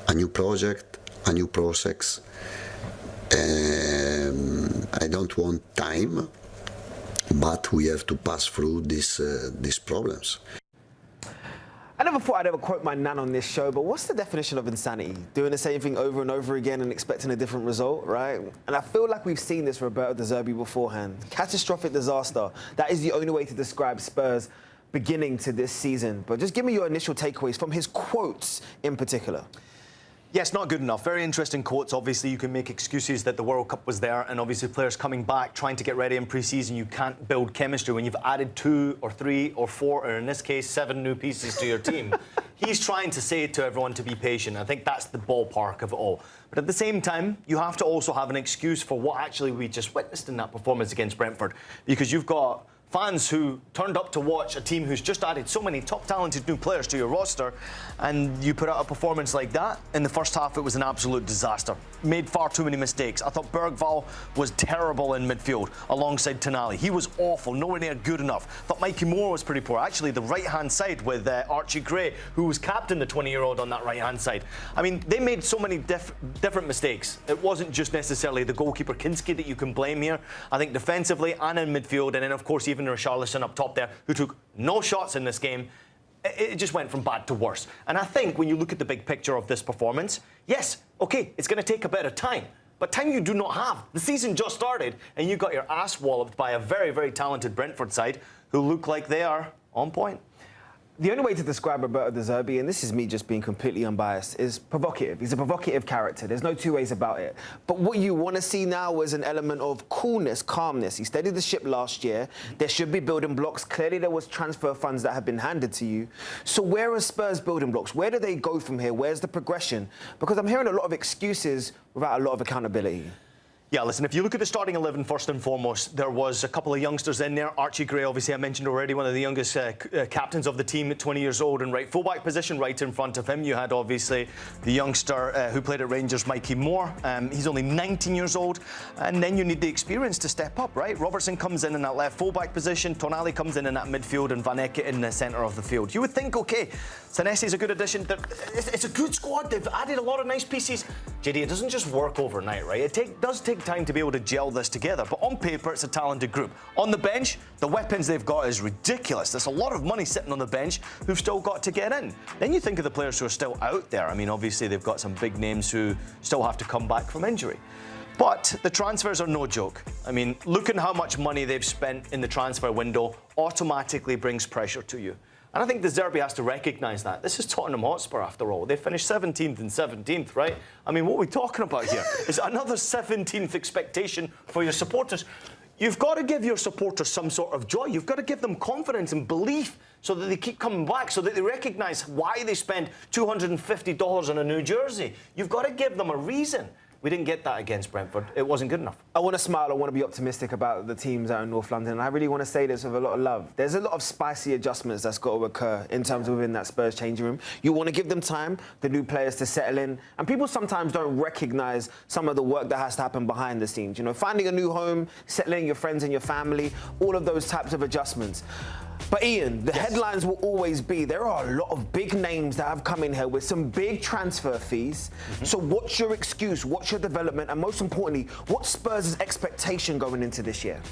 a new project, a new process. I don't want time, but we have to pass through these problems. I never thought I'd ever quote my nan on this show, but what's the definition of insanity? Doing the same thing over and over again and expecting a different result, right? And I feel like we've seen this Roberto De Zerbi beforehand. Catastrophic disaster. That is the only way to describe Spurs' beginning to this season. But just give me your initial takeaways from his quotes in particular. Yes, not good enough. Very interesting quotes. Obviously, you can make excuses that the World Cup was there, and obviously players coming back, trying to get ready in pre-season. You can't build chemistry when you've added 2 or 3 or 4, or in this case, 7 new pieces to your team. He's trying to say to everyone to be patient. I think that's the ballpark of it all. But at the same time, you have to also have an excuse for what actually we just witnessed in that performance against Brentford, because you've got fans who turned up to watch a team who's just added so many top talented new players to your roster, and you put out a performance like that. In the first half, it was an absolute disaster. Made far too many mistakes. I thought Bergvall was terrible in midfield alongside Tonali. He was awful, nowhere near good enough. Thought Mikey Moore was pretty poor. Actually, the right-hand side with Archie Gray, who was captain, the 20-year-old on that right-hand side. I mean, they made so many different mistakes. It wasn't just necessarily the goalkeeper Kinski that you can blame here. I think defensively and in midfield, and then, of course, even Richarlison up top there, who took no shots in this game. It just went from bad to worse. And I think when you look at the big picture of this performance, yes, OK, it's going to take a bit of time. But time you do not have. The season just started, and you got your ass walloped by a very, very talented Brentford side who look like they are on point. The only way to describe Roberto De Zerbi, and this is me just being completely unbiased, is provocative. He's a provocative character. There's no two ways about it. But what you want to see now is an element of coolness, calmness. He steadied the ship last year. There should be building blocks. Clearly, there was transfer funds that have been handed to you. So where are Spurs' building blocks? Where do they go from here? Where's the progression? Because I'm hearing a lot of excuses without a lot of accountability. Yeah, listen, if you look at the starting 11, first and foremost, there was a couple of youngsters in there. Archie Gray, obviously, I mentioned already, one of the youngest captains of the team at 20 years old, and right fullback position right in front of him. You had, obviously, the youngster who played at Rangers, Mikey Moore. He's only 19 years old. And then you need the experience to step up, right? Robertson comes in that left fullback position. Tonali comes in that midfield, and Van Ecke in the centre of the field. You would think, OK, Senesi's a good addition. It's a good squad. They've added a lot of nice pieces. Jaydee, it doesn't just work overnight, right? It does take time to be able to gel this together, but on paper it's a talented group. On the bench, the weapons they've got is ridiculous. There's a lot of money sitting on the bench who've still got to get in. Then you think of the players who are still out there. I mean, obviously they've got some big names who still have to come back from injury. But the transfers are no joke. I mean, look at how much money they've spent in the transfer window automatically brings pressure to you. And I think De Zerbi has to recognise that. This is Tottenham Hotspur, after all. They finished 17th and 17th, right? I mean, what are we talking about here? Is another 17th expectation for your supporters. You've got to give your supporters some sort of joy. You've got to give them confidence and belief so that they keep coming back, so that they recognise why they spend $250 on a new jersey. You've got to give them a reason. We didn't get that against Brentford. It wasn't good enough. I want to smile. I want to be optimistic about the teams out in North London. And I really want to say this with a lot of love. There's a lot of spicy adjustments that's got to occur in terms of within that Spurs changing room. You want to give them time, the new players to settle in. And people sometimes don't recognise some of the work that has to happen behind the scenes. You know, finding a new home, settling your friends and your family, all of those types of adjustments. But Ian, the headlines will always be, there are a lot of big names that have come in here with some big transfer fees. So what's your excuse? What's your development? And most importantly, what's Spurs' expectation going into this year?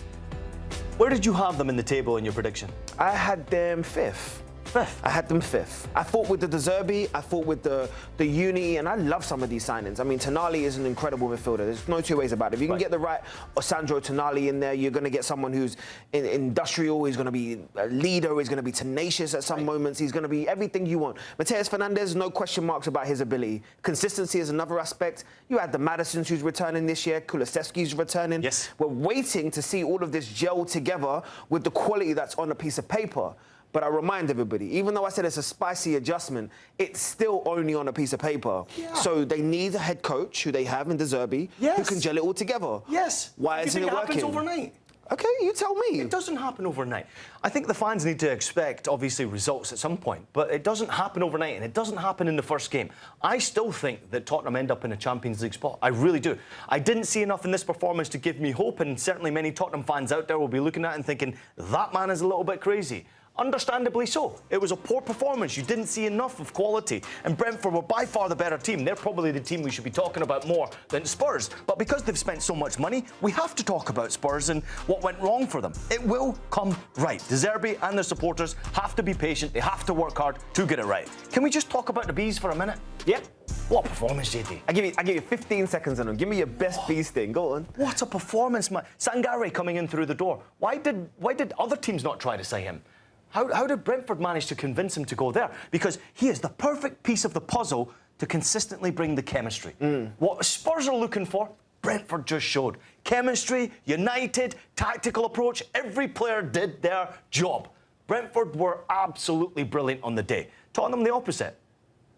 Where did you have them in the table in your prediction? I had them fifth. I had them fifth. I thought with the De Zerbi, I thought with the Uni, and I love some of these signings. I mean, Tonali is an incredible midfielder. There's no two ways about it. If you can get the right Sandro Tonali in there, you're going to get someone who's industrial, he's going to be a leader, he's going to be tenacious at some moments, he's going to be everything you want. Mateus Fernandes, no question marks about his ability. Consistency is another aspect. You had the Madisons who's returning this year, Kulusevski's returning. Yes. We're waiting to see all of this gel together with the quality that's on a piece of paper. But I remind everybody, even though I said it's a spicy adjustment, it's still only on a piece of paper. Yeah. So they need a head coach, who they have in De Zerbi, who can gel it all together. Yes. Why isn't it working? It happens overnight. OK, you tell me. It doesn't happen overnight. I think the fans need to expect, obviously, results at some point. But it doesn't happen overnight, and it doesn't happen in the first game. I still think that Tottenham end up in a Champions League spot. I really do. I didn't see enough in this performance to give me hope, and certainly many Tottenham fans out there will be looking at it and thinking, that man is a little bit crazy. Understandably so. It was a poor performance. You didn't see enough of quality. And Brentford were by far the better team. They're probably the team we should be talking about more than Spurs. But because they've spent so much money, we have to talk about Spurs and what went wrong for them. It will come right. De Zerbi and their supporters have to be patient. They have to work hard to get it right. Can we just talk about the bees for a minute? Yep. What performance, Jaydee? I give you 15 seconds on them. Give me your best bees thing. Go on. What a performance, man. Sangare coming in through the door. Why did other teams not try to sign him? How did Brentford manage to convince him to go there? Because he is the perfect piece of the puzzle to consistently bring the chemistry. What Spurs are looking for, Brentford just showed. Chemistry, united, tactical approach, every player did their job. Brentford were absolutely brilliant on the day. Tottenham the opposite.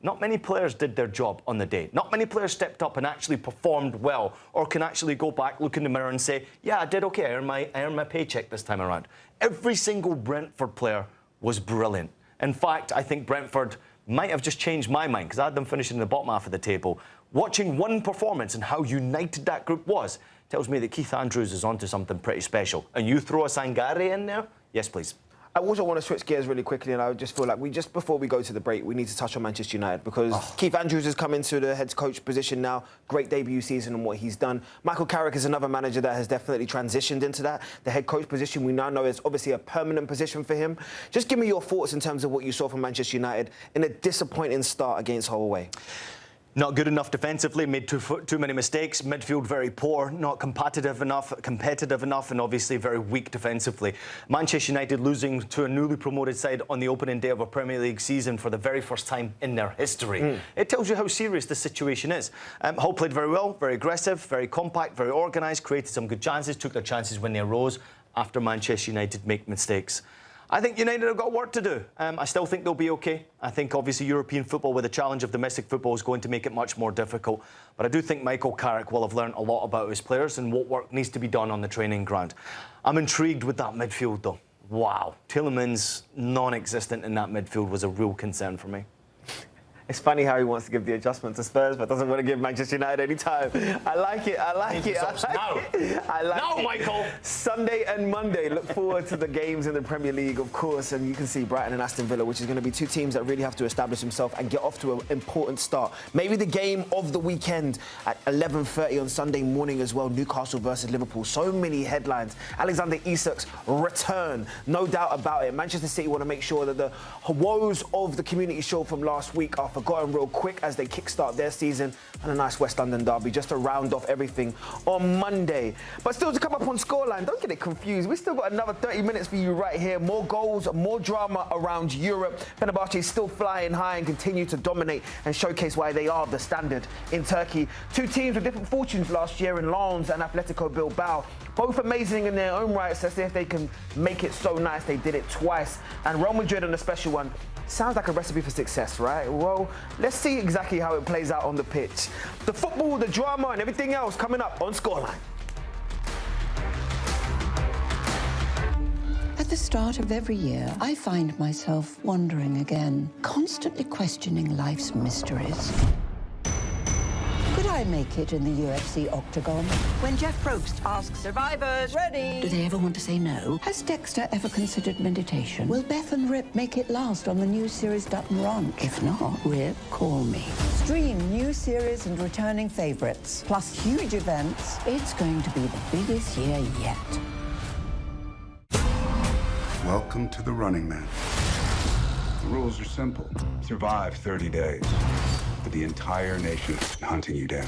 Not many players did their job on the day. Not many players stepped up and actually performed well or can actually go back, look in the mirror and say, yeah, I did okay, I earned my paycheck this time around. Every single Brentford player was brilliant. In fact, I think Brentford might have just changed my mind because I had them finishing in the bottom half of the table. Watching one performance and how united that group was tells me that Keith Andrews is onto something pretty special. And you throw a Sangare in there? Yes, please. I also want to switch gears really quickly, and I just feel like before we go to the break, we need to touch on Manchester United because Keith Andrews has come into the head coach position now. Great debut season and what he's done. Michael Carrick is another manager that has definitely transitioned into that. The head coach position we now know is obviously a permanent position for him. Just give me your thoughts in terms of what you saw from Manchester United in a disappointing start against Hull away. Not good enough defensively, made too many mistakes. Midfield very poor, not competitive enough, and obviously very weak defensively. Manchester United losing to a newly promoted side on the opening day of a Premier League season for the very first time in their history. It tells you how serious the situation is. Hull played very well, very aggressive, very compact, very organised, created some good chances, took their chances when they arose after Manchester United make mistakes. I think United have got work to do. I still think they'll be okay. I think obviously European football with the challenge of domestic football is going to make it much more difficult. But I do think Michael Carrick will have learned a lot about his players and what work needs to be done on the training ground. I'm intrigued with that midfield though. Wow. Tielemans, non-existent in that midfield, was a real concern for me. It's funny how he wants to give the adjustment to Spurs, but doesn't want to give Manchester United any time. I like it. I like it. I like it. Michael. Sunday and Monday. Look forward to the games in the Premier League, of course. And you can see Brighton and Aston Villa, which is going to be two teams that really have to establish themselves and get off to an important start. Maybe the game of the weekend at 11:30 on Sunday morning as well. Newcastle versus Liverpool. So many headlines. Alexander Isak's return. No doubt about it. Manchester City want to make sure that the woes of the Community Shield from last week are forgotten real quick as they kickstart their season, and a nice West London derby just to round off everything on Monday. But still to come up on Scoreline, don't get it confused. We've still got another 30 minutes for you right here. More goals, more drama around Europe. Fenerbahce is still flying high and continue to dominate and showcase why they are the standard in Turkey. Two teams with different fortunes last year in Lens and Atletico Bilbao. Both amazing in their own rights. Let's see if they can make it so nice. They did it twice. And Real Madrid on a special one. Sounds like a recipe for success, right? Well, let's see exactly how it plays out on the pitch. The football, the drama, and everything else coming up on Scoreline. At the start of every year, I find myself wondering again, constantly questioning life's mysteries. Could I make it in the UFC octagon? When Jeff Probst asks survivors, ready? Do they ever want to say no? Has Dexter ever considered meditation? Will Beth and Rip make it last on the new series Dutton Ranch? If not, Rip, call me. Stream new series and returning favorites, plus huge events. It's going to be the biggest year yet. Welcome to the Running Man. The rules are simple. Survive 30 days. But the entire nation hunting you down.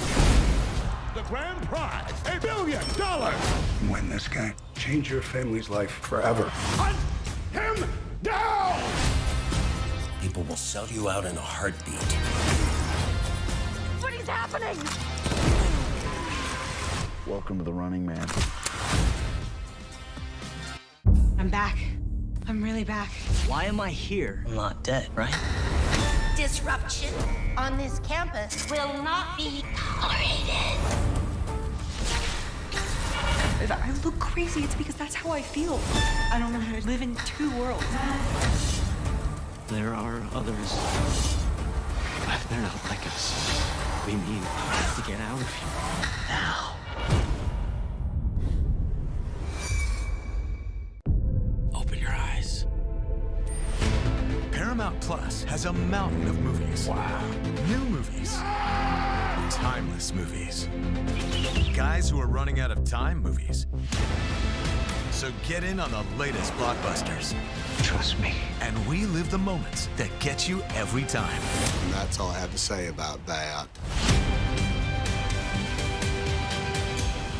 The grand prize, $1 billion! Win this game. Change your family's life forever. Hunt him down! People will sell you out in a heartbeat. What is happening? Welcome to the Running Man. I'm back. I'm really back. Why am I here? I'm not dead, right? Disruption on this campus will not be tolerated. If I look crazy, it's because that's how I feel. I don't know how to live in two worlds. There are others. But they're not like us. We need to get out of here. Now. Open your eyes. Plus has a mountain of movies. Wow. New movies. Timeless movies. Guys who are running out of time movies. So get in on the latest blockbusters. Trust me. And we live the moments that get you every time. And that's all I have to say about that.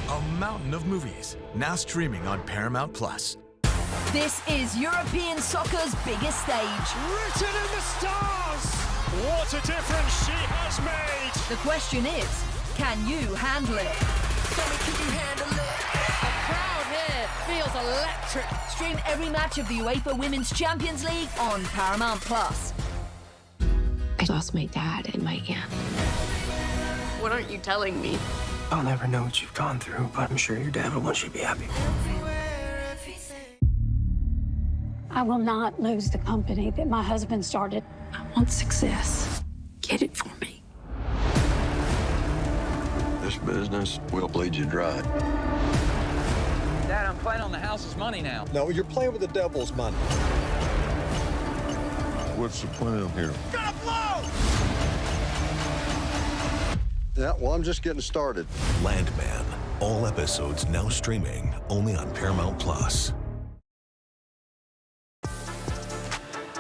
A mountain of movies, now streaming on Paramount Plus. This is European soccer's biggest stage. Written in the stars! What a difference she has made! The question is, can you handle it? Can you handle it? The crowd here feels electric. Stream every match of the UEFA Women's Champions League on Paramount Plus. I lost my dad in my camp. What aren't you telling me? I'll never know what you've gone through, but I'm sure your dad will want you to be happy. I will not lose the company that my husband started. I want success. Get it for me. This business will bleed you dry. Dad, I'm playing on the house's money now. No, you're playing with the devil's money. What's the plan here? Gonna blow! Yeah, well, I'm just getting started. Landman. All episodes now streaming only on Paramount Plus.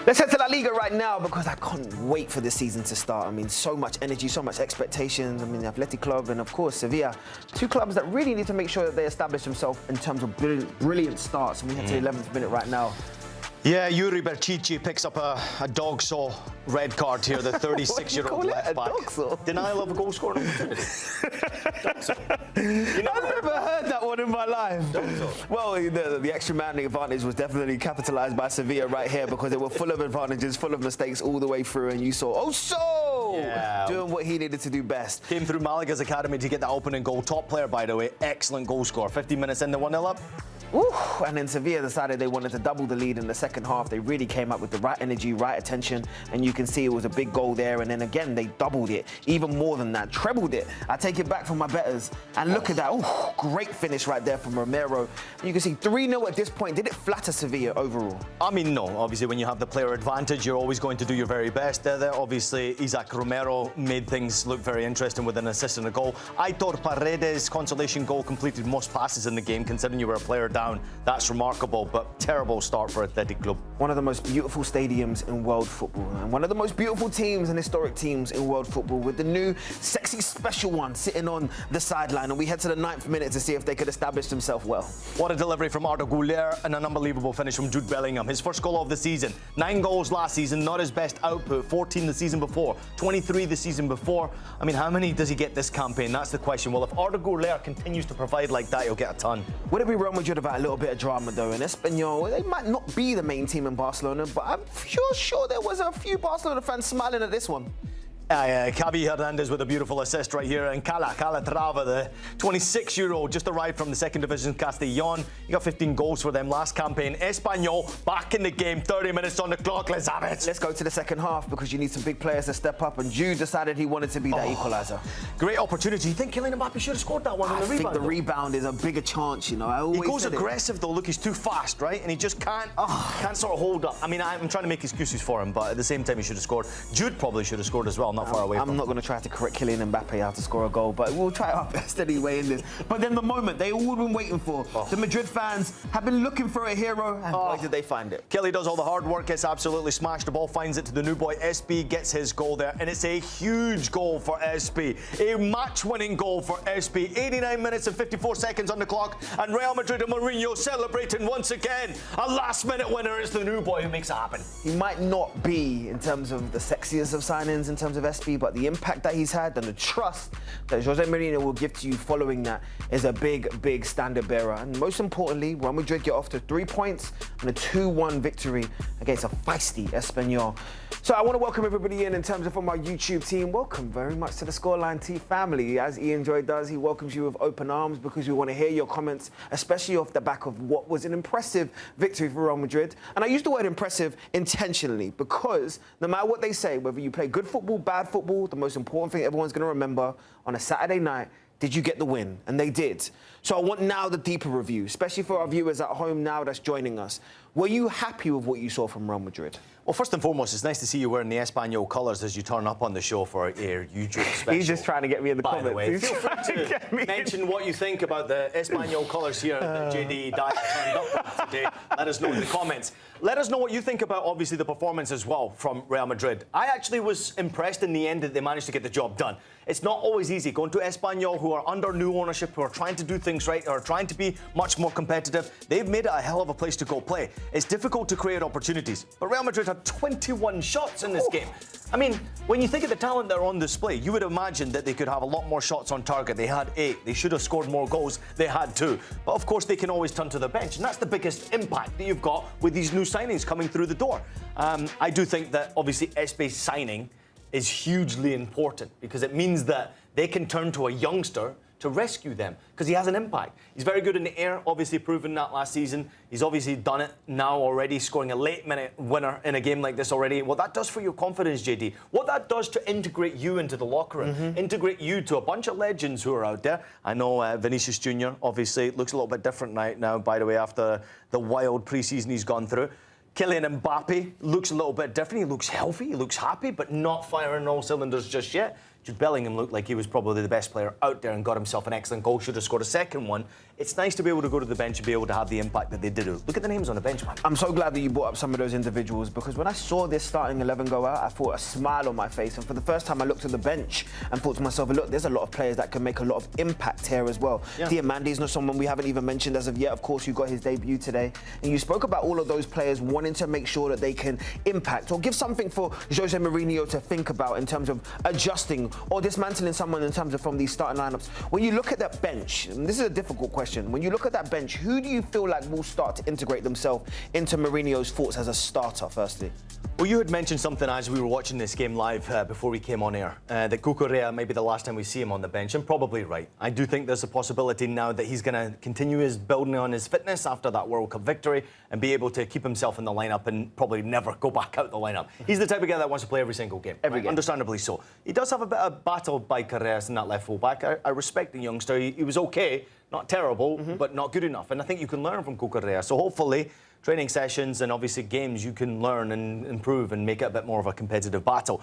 Let's head to La Liga right now because I can't wait for this season to start. I mean, so much energy, so much expectations. I mean, the Athletic Club and, of course, Sevilla. Two clubs that really need to make sure that they establish themselves in terms of brilliant starts. And we head to the 11th minute right now. Yeah, Yuri Berchichi picks up a dog saw red card here, the 36-year-old left back. Denial of a goal scoring opportunity. I've never heard that one in my life. Well, the extra man advantage was definitely capitalised by Sevilla right here because they were full of advantages, full of mistakes all the way through, and you saw doing what he needed to do best. Came through Malaga's academy to get that opening goal. Top player, by the way. Excellent goal score. 15 minutes in, the 1-0 up. Ooh, and then Sevilla decided they wanted to double the lead in the second half. They really came up with the right energy, right attention, and you can see it was a big goal there. And then again, they doubled it, even more than that, trebled it. I take it back from my betters, and look at that. Ooh, great finish right there from Romero. You can see 3-0 at this point. Did it flatter Sevilla overall? I mean, no. Obviously, when you have the player advantage, you're always going to do your very best. Obviously, Isaac Romero made things look very interesting with an assist and a goal. Aitor Paredes' consolation goal completed most passes in the game, considering you were a player down. That's remarkable, but terrible start for Athletic Club. One of the most beautiful stadiums in world football, and one of the most beautiful teams and historic teams in world football, with the new sexy special one sitting on the sideline. And we head to the 9th minute to see if they could establish themselves well. What a delivery from Arda Güler and an unbelievable finish from Jude Bellingham. His first goal of the season. 9 goals last season, not his best output. 14 the season before, 23 the season before. I mean, how many does he get this campaign? That's the question. Well, if Arda Güler continues to provide like that, he'll get a ton. Would it be Real Madrid about a little bit of drama though? In Espanyol, they might not be the main team in Barcelona, but I'm sure there was a few Barcelona fans smiling at this one. Xavi Hernandez with a beautiful assist right here, and Calatrava, the 26-year-old, just arrived from the second division Castellón. He got 15 goals for them last campaign. Espanyol back in the game, 30 minutes on the clock. Let's have it. Let's go to the second half because you need some big players to step up, and Jude decided he wanted to be that equaliser. Great opportunity. You think Kylian Mbappe should have scored that one on the rebound? I think the rebound is a bigger chance, you know. He goes aggressive though. Look, he's too fast, right? And he just can't sort of hold up. I mean, I'm trying to make excuses for him, but at the same time, he should have scored. Jude probably should have scored as well, not far away from him. I'm not going to try to correct Kylian Mbappe how to score a goal, but we'll try our best anyway in this. But then the moment they all been waiting for, the Madrid fans have been looking for a hero, and boy, did they find it. Kelly does all the hard work, gets absolutely smashed. The ball finds it to the new boy. SB gets his goal there, and it's a huge goal for SB. A match-winning goal for SB. 89 minutes and 54 seconds on the clock, and Real Madrid and Mourinho celebrating once again. A last-minute winner is the new boy who makes it happen. He might not be, in terms of the sexiest of signings, in terms of SB, but the impact that he's had and the trust that Jose Mourinho will give to you following that is a big standard bearer. And most importantly, Real Madrid get off to 3 points and a 2-1 victory against a feisty Espanyol. So I want to welcome everybody in terms of from our YouTube team. Welcome very much to the Scoreline T family. As Ian Joy does, he welcomes you with open arms because we want to hear your comments, especially off the back of what was an impressive victory for Real Madrid. And I use the word impressive intentionally because no matter what they say, whether you play good football, bad football, the most important thing everyone's going to remember on a Saturday night did you get the win? And they did. So I want now the deeper review, especially for our viewers at home now that's joining us. Were you happy with what you saw from Real Madrid? Well, first and foremost, it's nice to see you wearing the Espanyol colours as you turn up on the show for our YouTube special. He's just trying to get me in the comments. By the way, feel free to mention what you think about the Espanyol colours here that Jaydee Dyer turned up with today. Let us know in the comments. Let us know what you think about, obviously, the performance as well from Real Madrid. I actually was impressed in the end that they managed to get the job done. It's not always easy going to Espanyol, who are under new ownership, who are trying to do things right, who are trying to be much more competitive. They've made it a hell of a place to go play. It's difficult to create opportunities, but Real Madrid had 21 shots in this game. I mean, when you think of the talent that are on display, you would imagine that they could have a lot more shots on target. They had 8. They should have scored more goals. They had 2. But of course, they can always turn to the bench, and that's the biggest impact that you've got with these new signings coming through the door. I do think that obviously Espe's signing is hugely important because it means that they can turn to a youngster to rescue them because he has an impact. He's very good in the air, obviously proven that last season. He's obviously done it now already, scoring a late-minute winner in a game like this already. What that does for your confidence, Jaydee, what that does to integrate you into the locker room, integrate you to a bunch of legends who are out there. I know Vinicius Jr. obviously looks a little bit different now, by the way, after the wild pre-season he's gone through. Kylian Mbappe looks a little bit different. He looks healthy, he looks happy, but not firing all cylinders just yet. Jude Bellingham looked like he was probably the best player out there and got himself an excellent goal. Should have scored a second one. It's nice to be able to go to the bench and be able to have the impact that they did. Look at the names on the bench, man. I'm so glad that you brought up some of those individuals because when I saw this starting 11 go out, I thought a smile on my face. And for the first time, I looked at the bench and thought to myself, look, there's a lot of players that can make a lot of impact here as well. Yeah. Diamandi's not someone we haven't even mentioned as of yet. Of course, you got his debut today. And you spoke about all of those players wanting to make sure that they can impact or give something for Jose Mourinho to think about in terms of adjusting or dismantling someone in terms of from these starting lineups. When you look at that bench, and this is a difficult question, when you look at that bench, who do you feel like will start to integrate themselves into Mourinho's thoughts as a starter, firstly? Well, you had mentioned something as we were watching this game live before we came on air, that Cucurella may be the last time we see him on the bench, and probably right. I do think there's a possibility now that he's going to continue his building on his fitness after that World Cup victory and be able to keep himself in the lineup and probably never go back out the lineup. He's the type of guy that wants to play every single game. Every game. Understandably so. He does have a bit of battle by Carreras in that left full-back. I respect the youngster. He was okay, not terrible, but not good enough. And I think you can learn from Cucurella. So hopefully, training sessions and obviously games, you can learn and improve and make it a bit more of a competitive battle.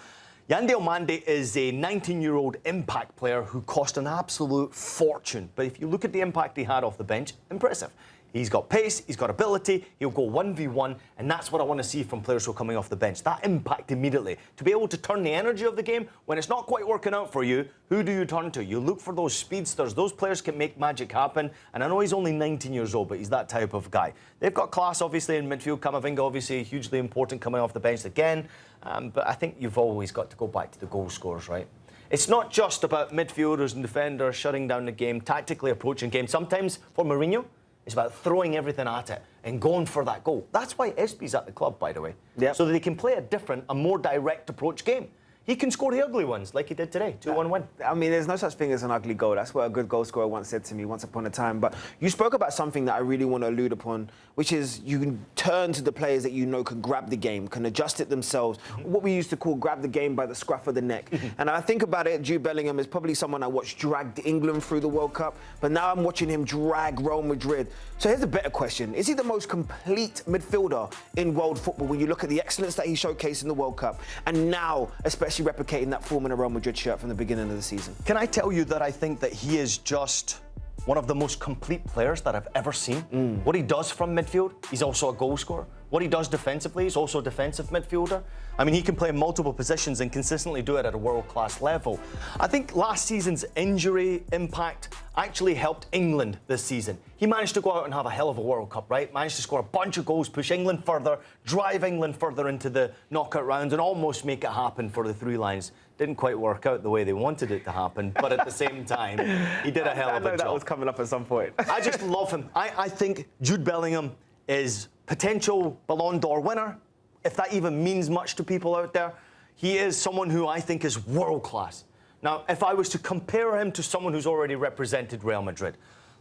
Yandel Mande is a 19-year-old impact player who cost an absolute fortune. But if you look at the impact he had off the bench, impressive. He's got pace, he's got ability, he'll go 1v1, and that's what I want to see from players who are coming off the bench. That impact immediately. To be able to turn the energy of the game, when it's not quite working out for you, who do you turn to? You look for those speedsters. Those players can make magic happen, and I know he's only 19 years old, but he's that type of guy. They've got class, obviously, in midfield. Camavinga, obviously, hugely important coming off the bench again, but I think you've always got to go back to the goal scorers, right? It's not just about midfielders and defenders shutting down the game, tactically approaching games. Sometimes, for Mourinho, it's about throwing everything at it and going for that goal. That's why Espe's at the club, by the way. Yep. So that they can play a different, a more direct approach game. He can score the ugly ones like he did today, 2-1 win. I mean, there's no such thing as an ugly goal. That's what a good goal scorer once said to me once upon a time. But you spoke about something that I really want to allude upon, which is you can turn to the players that you know can grab the game, can adjust it themselves, what we used to call grab the game by the scruff of the neck. And I think about it, Jude Bellingham is probably someone I watched drag England through the World Cup, but now I'm watching him drag Real Madrid. So here's a better question. Is he the most complete midfielder in world football when you look at the excellence that he showcased in the World Cup and now especially replicating that form in a Real Madrid shirt from the beginning of the season? Can I tell you that I think that he is just one of the most complete players that I've ever seen. What he does from midfield, he's also a goal scorer. What he does defensively, he's also a defensive midfielder. I mean, he can play multiple positions and consistently do it at a world-class level. I think last season's injury impact actually helped England this season. He managed to go out and have a hell of a World Cup, right? Managed to score a bunch of goals, push England further, drive England further into the knockout rounds and almost make it happen for the three lions. Didn't quite work out the way they wanted it to happen, but at the same time, he did a hell of a job. I know that was coming up at some point. I just love him. I think Jude Bellingham is potential Ballon d'Or winner, if that even means much to people out there. He is someone who I think is world-class. Now, if I was to compare him to someone who's already represented Real Madrid,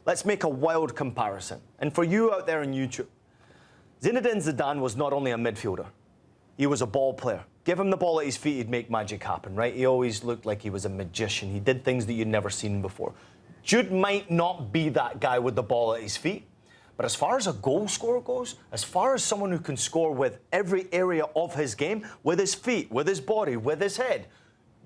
let's make a wild comparison. And for you out there on YouTube, Zinedine Zidane was not only a midfielder, he was a ball player. Give him the ball at his feet, he'd make magic happen, right? He always looked like he was a magician. He did things that you'd never seen before. Jude might not be that guy with the ball at his feet, but as far as a goal scorer goes, as far as someone who can score with every area of his game, with his feet, with his body, with his head,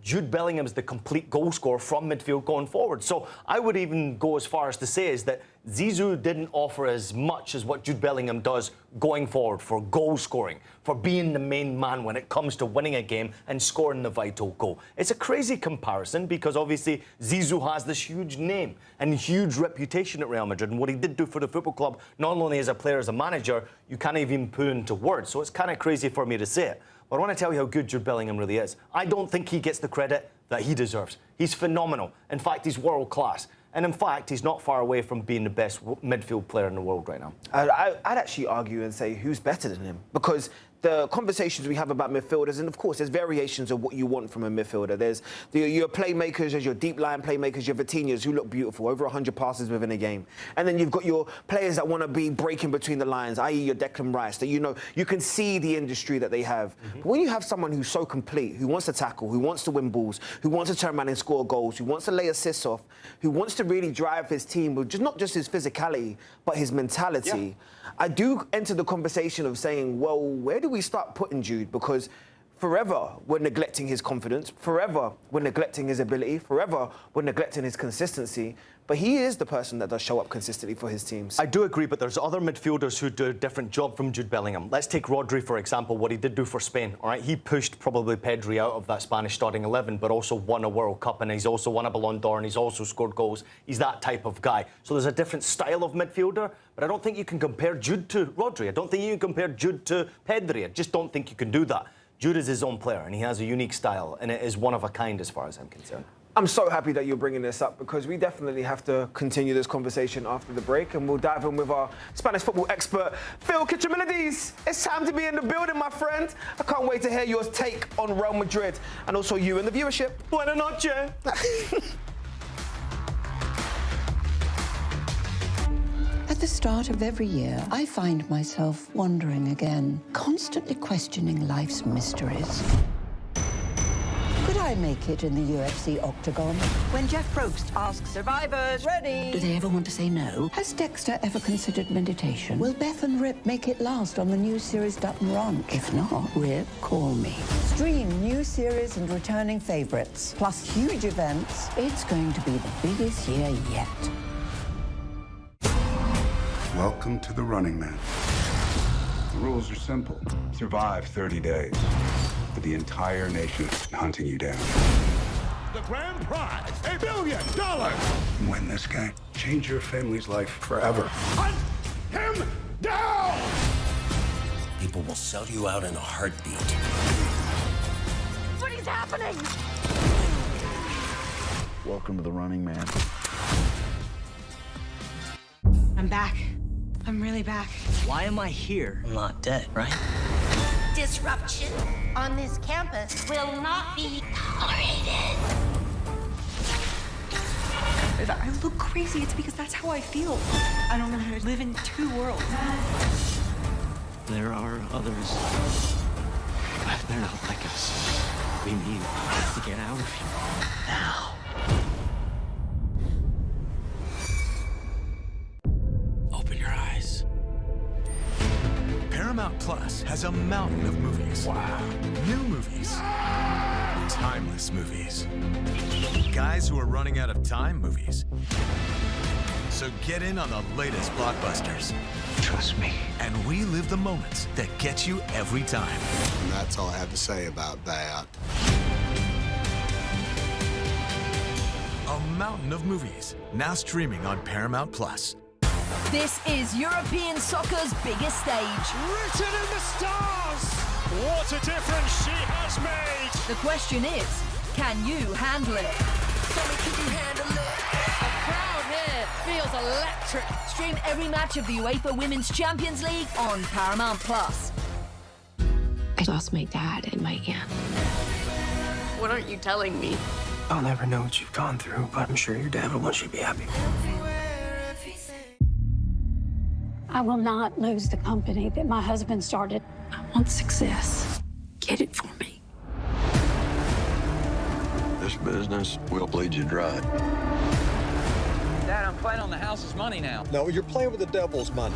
Jude Bellingham is the complete goal scorer from midfield going forward. So I would even go as far as to say is that Zizou didn't offer as much as what Jude Bellingham does going forward for goal scoring, for being the main man when it comes to winning a game and scoring the vital goal. It's a crazy comparison because obviously Zizou has this huge name and huge reputation at Real Madrid, and what he did do for the football club, not only as a player, as a manager, you can't even put into words. So it's kind of crazy for me to say it. But I want to tell you how good Jude Bellingham really is. I don't think he gets the credit that he deserves. He's phenomenal. In fact, he's world class. And in fact, he's not far away from being the best midfield player in the world right now. I'd actually argue and say who's better than him, because the conversations we have about midfielders, and of course there's variations of what you want from a midfielder. There's your playmakers, there's your deep line playmakers, your Vitinhas who look beautiful, over 100 passes within a game. And then you've got your players that want to be breaking between the lines, i.e. your Declan Rice, that you can see the industry that they have. But when you have someone who's so complete, who wants to tackle, who wants to win balls, who wants to turn around and score goals, who wants to lay assists off, who wants to really drive his team with not just his physicality, but his mentality, I do enter the conversation of saying, well, where do we start putting Jude? Because forever we're neglecting his confidence, forever we're neglecting his ability, forever we're neglecting his consistency. But he is the person that does show up consistently for his teams. I do agree, but there's other midfielders who do a different job from Jude Bellingham. Let's take Rodri, for example, what he did do for Spain. All right, he pushed probably Pedri out of that Spanish starting 11, but also won a World Cup, and he's also won a Ballon d'Or, and he's also scored goals. He's that type of guy. So there's a different style of midfielder, but I don't think you can compare Jude to Rodri. I don't think you can compare Jude to Pedri. I just don't think you can do that. Jude is his own player, and he has a unique style, and it is one of a kind as far as I'm concerned. I'm so happy that you're bringing this up, because we definitely have to continue this conversation after the break, and we'll dive in with our Spanish football expert, Phil Kitchamilides. It's time to be in the building, my friend. I can't wait to hear your take on Real Madrid, and also you and the viewership. Buenas noches. At the start of every year, I find myself wondering again, constantly questioning life's mysteries. Could I make it in the UFC octagon? When Jeff Probst asks survivors, ready? Do they ever want to say no? Has Dexter ever considered meditation? Will Beth and Rip make it last on the new series Dutton Ranch? If not, Rip, call me. Stream new series and returning favorites, plus huge events. It's going to be the biggest year yet. Welcome to the Running Man. The rules are simple. Survive 30 days. But the entire nation is hunting you down. The grand prize, $1 billion. Win this game. Change your family's life forever. Hunt him down! People will sell you out in a heartbeat. What is happening? Welcome to the Running Man. I'm back. I'm really back. Why am I here? I'm not dead, right? Disruption on this campus will not be tolerated. If I look crazy, it's because that's how I feel. I don't know how to live in two worlds. There are others. But they're not like us. We need to get out of here now. Open your eyes. Paramount Plus has a mountain of movies. Wow. New movies. Timeless movies. Guys who are running out of time movies. So get in on the latest blockbusters. Trust me. And relive the moments that get you every time. And that's all I have to say about that. A mountain of movies, now streaming on Paramount Plus. This is European soccer's biggest stage. Written in the stars! What a difference she has made! The question is, can you handle it? Can you handle it? The crowd here feels electric. Stream every match of the UEFA Women's Champions League on Paramount Plus. I lost my dad and my aunt. What aren't you telling me? I'll never know what you've gone through, but I'm sure your dad will want you to be happy. I will not lose the company that my husband started. I want success. Get it for me. This business will bleed you dry. Dad, I'm playing on the house's money now. No, you're playing with the devil's money.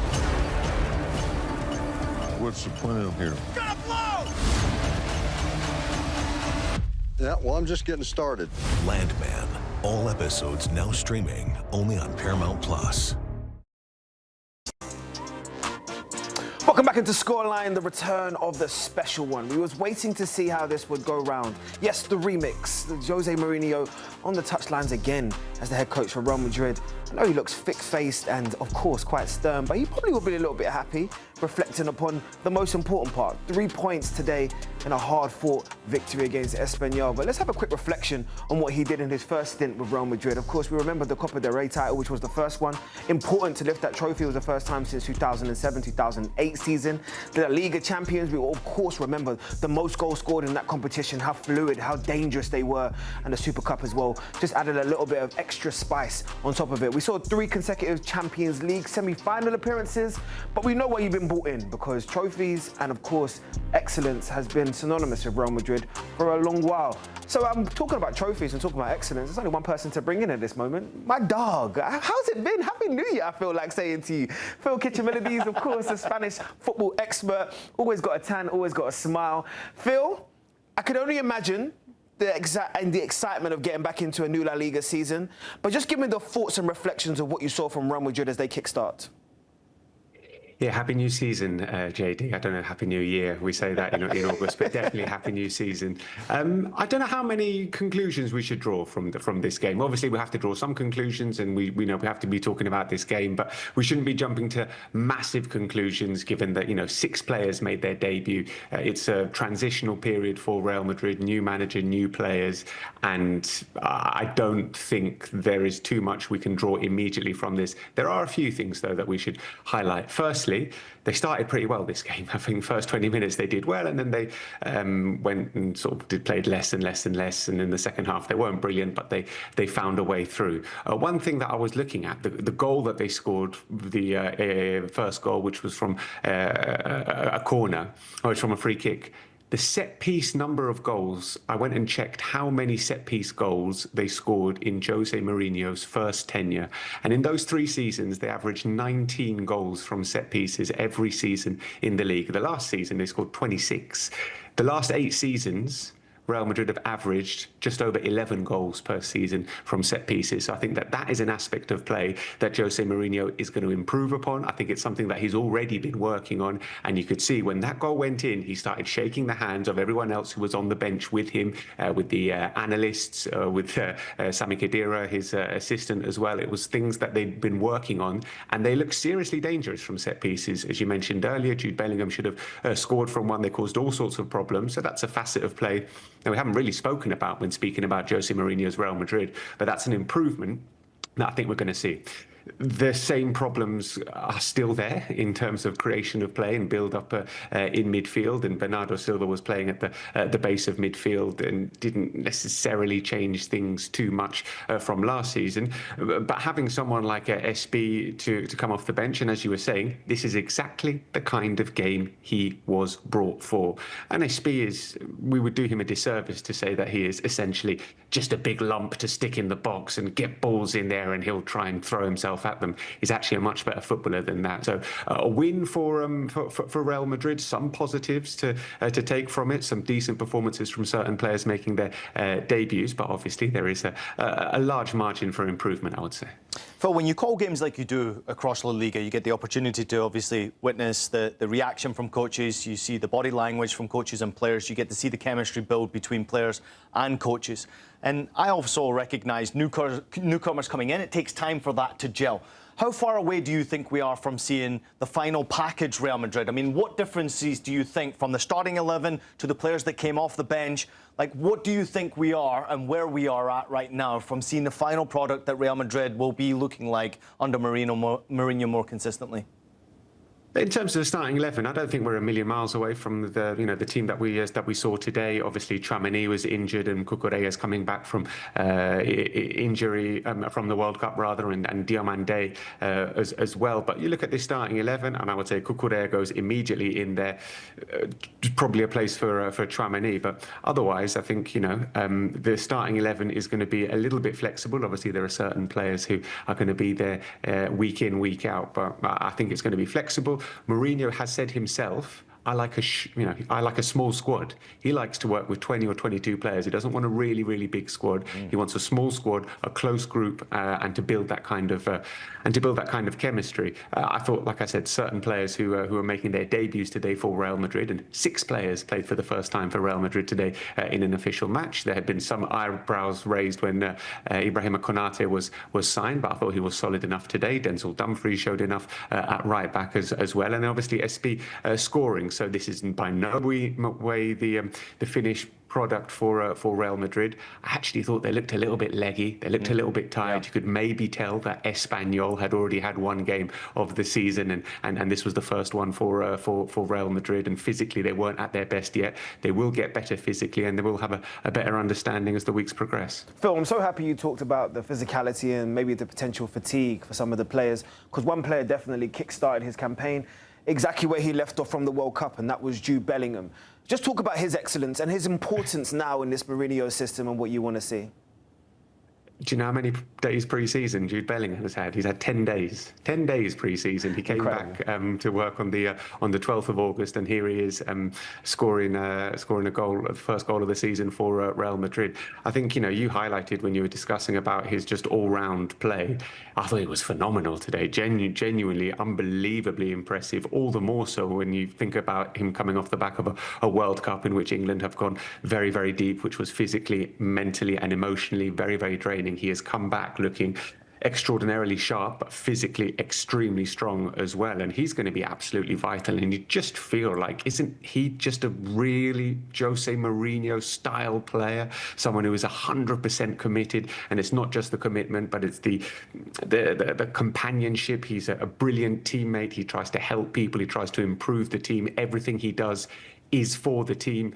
What's the plan here? Gonna blow! Yeah, well, I'm just getting started. Landman. All episodes now streaming only on Paramount Plus. Welcome back into Scoreline, the return of the special one. We was waiting to see how this would go round. Yes, the remix, Jose Mourinho on the touchlines again as the head coach for Real Madrid. I know he looks thick-faced and, of course, quite stern, but he probably will be a little bit happy, reflecting upon the most important part. 3 points today in a hard-fought victory against Espanyol. But let's have a quick reflection on what he did in his first stint with Real Madrid. Of course, we remember the Copa del Rey title, which was the first one. Important to lift that trophy. It was the first time since 2007-2008 season. The Liga champions, we will, of course, remember the most goals scored in that competition, how fluid, how dangerous they were, and the Super Cup as well. Just added a little bit of extra spice on top of it. We saw 3 consecutive Champions League semi-final appearances, but we know why you've been brought in, because trophies and, of course, excellence has been synonymous with Real Madrid for a long while. So I'm talking about trophies and talking about excellence. There's only one person to bring in at this moment. My dog. How's it been? Happy New Year, I feel like saying to you. Phil Kitchen Melodies, of course, a Spanish football expert. Always got a tan, always got a smile. Phil, I could only imagine the excitement of getting back into a new La Liga season, but just give me the thoughts and reflections of what you saw from Real Madrid as they kickstart. Yeah, happy new season, Jaydee. I don't know, happy new year. We say that in August, but definitely happy new season. I don't know how many conclusions we should draw from this game. Obviously, we have to draw some conclusions, and we know we have to be talking about this game, but we shouldn't be jumping to massive conclusions given that 6 players made their debut. It's a transitional period for Real Madrid, new manager, new players, and I don't think there is too much we can draw immediately from this. There are a few things, though, that we should highlight. Firstly, they started pretty well this game. I think the first 20 minutes they did well, and then they went and played less and less and less. And in the second half, they weren't brilliant, but they found a way through. One thing that I was looking at, the goal that they scored, the first goal, which was from a corner, or it's from a free kick. The set-piece number of goals, I went and checked how many set-piece goals they scored in Jose Mourinho's first tenure. And in those 3 seasons, they averaged 19 goals from set-pieces every season in the league. The last season, they scored 26. The last 8 seasons, Real Madrid have averaged just over 11 goals per season from set pieces. So I think that is an aspect of play that Jose Mourinho is going to improve upon. I think it's something that he's already been working on. And you could see when that goal went in, he started shaking the hands of everyone else who was on the bench with him, with the analysts, with Sami Khedira, his assistant as well. It was things that they'd been working on, and they looked seriously dangerous from set pieces. As you mentioned earlier, Jude Bellingham should have scored from one. They caused all sorts of problems. So that's a facet of play that we haven't really spoken about when speaking about Jose Mourinho's Real Madrid, but that's an improvement that I think we're going to see. The same problems are still there in terms of creation of play and build-up in midfield, and Bernardo Silva was playing at the base of midfield and didn't necessarily change things too much from last season. But having someone like SB to come off the bench, and as you were saying, this is exactly the kind of game he was brought for. And SB we would do him a disservice to say that he is essentially just a big lump to stick in the box and get balls in there and he'll try and throw himself at them. He's actually a much better footballer than that. So a win for Real Madrid, some positives to take from it, some decent performances from certain players making their debuts, but obviously there is a large margin for improvement, I would say. Phil, when you call games like you do across La Liga, you get the opportunity to obviously witness the reaction from coaches, you see the body language from coaches and players, you get to see the chemistry build between players and coaches. And I also recognise newcomers coming in, it takes time for that to gel. How far away do you think we are from seeing the final package Real Madrid? I mean, what differences do you think from the starting 11 to the players that came off the bench? Like, what do you think we are and where we are at right now from seeing the final product that Real Madrid will be looking like under Mourinho more consistently? In terms of the starting 11, I don't think we're a million miles away from the team that we saw today. Obviously, Tchouaméni was injured, and Cucurella is coming back from injury from the World Cup rather, and Diomande as well. But you look at this starting 11, and I would say Cucurella goes immediately in there. Probably a place for Tchouaméni, but otherwise, I think the starting 11 is going to be a little bit flexible. Obviously, there are certain players who are going to be there week in, week out, but I think it's going to be flexible. Mourinho has said himself, I like a small squad. He likes to work with 20 or 22 players. He doesn't want a really, really big squad. He wants a small squad, a close group, and to build that kind of chemistry. I thought, like I said, certain players who are making their debuts today for Real Madrid, and 6 players played for the first time for Real Madrid today in an official match. There had been some eyebrows raised when Ibrahima Konate was signed, but I thought he was solid enough today. Denzel Dumfries showed enough at right back as well, and obviously SP scoring. So this isn't by no way the finished product for Real Madrid. I actually thought they looked a little bit leggy. They looked a little bit tired. Yeah. You could maybe tell that Espanyol had already had one game of the season, and this was the first one for Real Madrid. And physically, they weren't at their best yet. They will get better physically, and they will have a better understanding as the weeks progress. Phil, I'm so happy you talked about the physicality and maybe the potential fatigue for some of the players, because one player definitely kick-started his campaign exactly where he left off from the World Cup, and that was Jude Bellingham. Just talk about his excellence and his importance now in this Mourinho system and what you want to see. Do you know how many days pre-season Jude Bellingham has had? He's had 10 days. 10 days pre-season. He came back to work on the 12th of August, and here he is scoring a goal, the first goal of the season for Real Madrid. I think you highlighted when you were discussing about his just all-round play. I thought it was phenomenal today. Genuinely, unbelievably impressive. All the more so when you think about him coming off the back of a World Cup in which England have gone very, very deep, which was physically, mentally, and emotionally very, very draining. He has come back looking extraordinarily sharp, but physically extremely strong as well. And he's going to be absolutely vital. And you just feel like, isn't he just a really Jose Mourinho style player? Someone who is 100% committed. And it's not just the commitment, but it's the companionship. He's a brilliant teammate. He tries to help people. He tries to improve the team. Everything he does is for the team.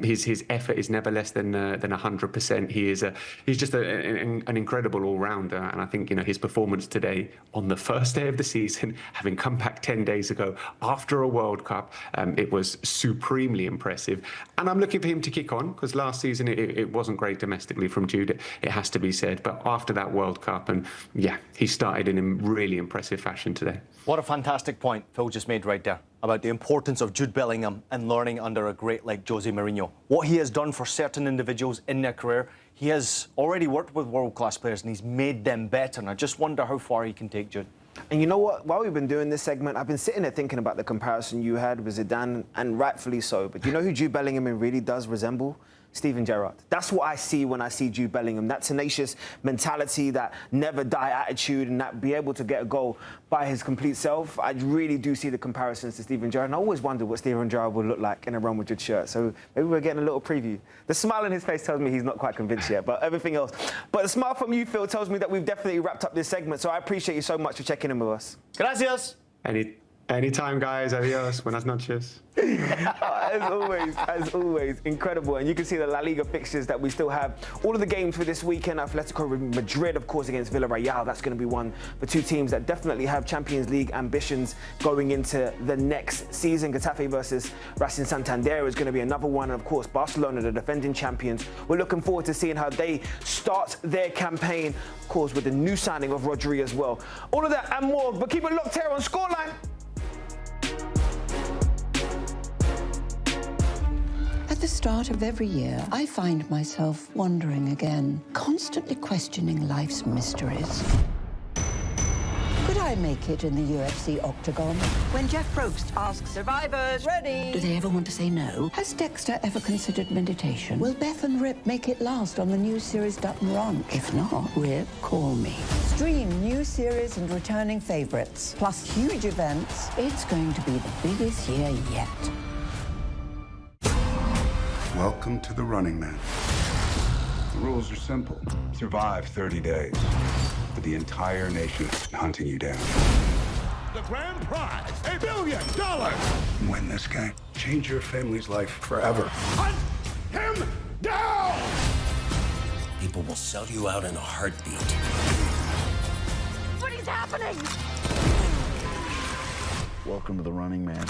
His effort is never less than 100%. He's just an incredible all-rounder, and I think his performance today on the first day of the season, having come back 10 days ago after a World Cup, it was supremely impressive. And I'm looking for him to kick on, because last season it wasn't great domestically from Jude. It has to be said, but after that World Cup, and yeah, he started in a really impressive fashion today. What a fantastic point Phil just made right there about the importance of Jude Bellingham and learning under a great like Jose Mourinho. What he has done for certain individuals in their career, he has already worked with world-class players and he's made them better. And I just wonder how far he can take Jude. And you know what? While we've been doing this segment, I've been sitting there thinking about the comparison you had with Zidane, and rightfully so. But do you know who Jude Bellingham really does resemble? Steven Gerrard. That's what I see when I see Jude Bellingham. That tenacious mentality, that never die attitude, and that be able to get a goal by his complete self. I really do see the comparisons to Steven Gerrard. And I always wondered what Steven Gerrard would look like in a Real Madrid shirt. So maybe we're getting a little preview. The smile on his face tells me he's not quite convinced yet, but everything else. But the smile from you, Phil, tells me that we've definitely wrapped up this segment. So I appreciate you so much for checking in with us. Gracias. Anytime, guys. Adios. Buenas noches. As always, incredible. And you can see the La Liga fixtures that we still have. All of the games for this weekend. Atletico Madrid, of course, against Villarreal. That's going to be one for two teams that definitely have Champions League ambitions going into the next season. Getafe versus Racing Santander is going to be another one. And, of course, Barcelona, the defending champions. We're looking forward to seeing how they start their campaign, of course, with the new signing of Rodri as well. All of that and more. But keep it locked here on Scoreline. At the start of every year, I find myself wondering again, constantly questioning life's mysteries. Could I make it in the UFC octagon? When Jeff Probst asks survivors, ready? Do they ever want to say no? Has Dexter ever considered meditation? Will Beth and Rip make it last on the new series Dutton Ranch? If not, Rip, call me. Stream new series and returning favorites, plus huge events. It's going to be the biggest year yet. Welcome to the Running Man. The rules are simple. Survive 30 days, but the entire nation hunting you down. The grand prize, $1 billion. Win this game. Change your family's life forever. Hunt him down! People will sell you out in a heartbeat. What is happening? Welcome to the Running Man.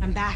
I'm back.